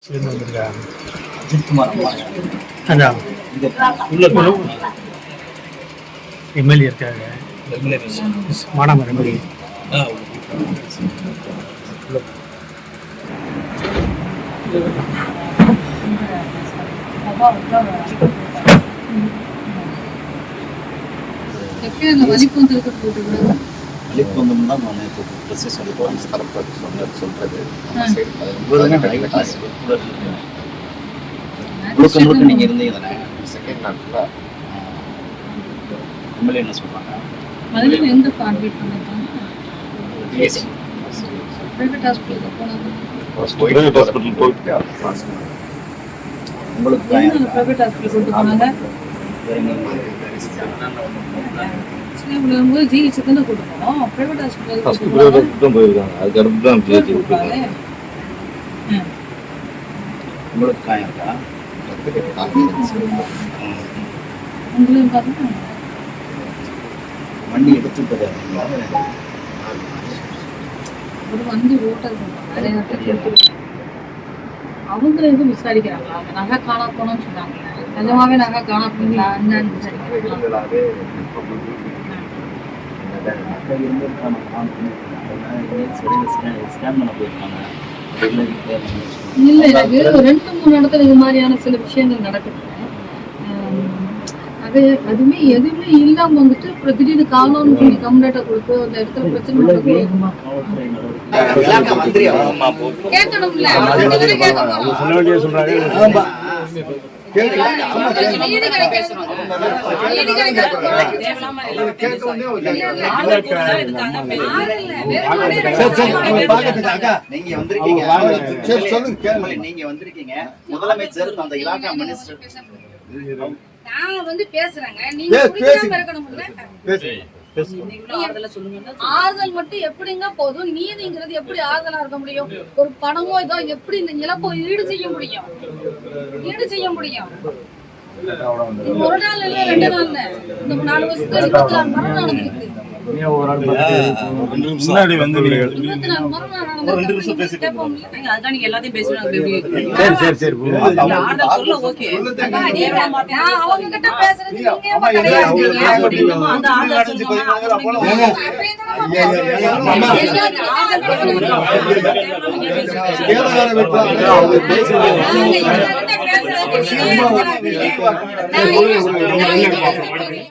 சேர்ந்து வந்திருக்காங்க. அஜித்குமார் அதான் எம்எல்ஏ இருக்காங்க, மானாமரம் எம்எல்ஏ. வலிப்பந்தம் தான் நான் இப்போ ப்ரெஸ்ஸஸ் போலீஸ் தரப்பு சொல்றது முழுக்க முழுக்க நீங்கள் இருந்தீங்க தானே செகண்ட் நாள் ஃபுல்லாக எம்எல்ஏ என்ன சொல்கிறாங்க ஜிஹெச் தானே கொடுக்கணும், பிரைவேட் ஹாஸ்பிட்டல் போயிருக்காங்க. அதுக்கடுத்து தான் உங்களுக்கு காயம் இருக்கா? உங்களுக்கு பார்த்தா வண்டி எடுத்து ஒரு வண்டி ஓட்டல் அவங்க எதுவும் விசாரிக்கிறாங்களா? அவங்க நகை காணா போனோம்னு சொன்னாங்க. நிஜமாவே நகை காணா போனீங்களா என்னன்னு விசாரிக்கிறாங்களா? இல்ல, எனக்கு 2-3 இடத்துல இது மாதிரியான சில விஷயங்கள் நடக்குது. அதுவுமே எதுவுமே இல்லாம வந்துட்டு அப்புறம் திடீர்னு காணோம்னு சொல்லி கம்ப்ளைண்ட்டை கொடுத்து அந்த இடத்துல பிரச்சனை கேட்கணும்ல. சொல்ல வேண்டிய சொல்றாங்க. நீங்க வந்திருக்கீங்க, முதலமைச்சர் அந்த இலாக்கா மினிஸ்டர் நான் வந்து பேசுறேங்க, நீங்க புரியாம இருக்கணும்ல. ஆறுதல் மட்டும் எப்படிங்க போதும், நீதிங்கிறது எப்படி ஆறுதலா இருக்க முடியும்? ஒரு பணமோ இதோ எப்படி இந்த இழப்போ ஈடு செய்ய முடியும்? ஒரு நாள் இல்ல 2 நாள், இந்த 4 வருஷத்துல 24 மரணம் நடந்திருக்கு. முன்னாடி வந்து 24 மரணம் நடந்திருக்கு. அதான் நீங்க எல்லாத்தையும் பேசுறாங்க. சரி அவங்க கிட்ட பேசுறது நீங்க ஏன் கிடையாது? அந்த ஆர்டர் பேசுறது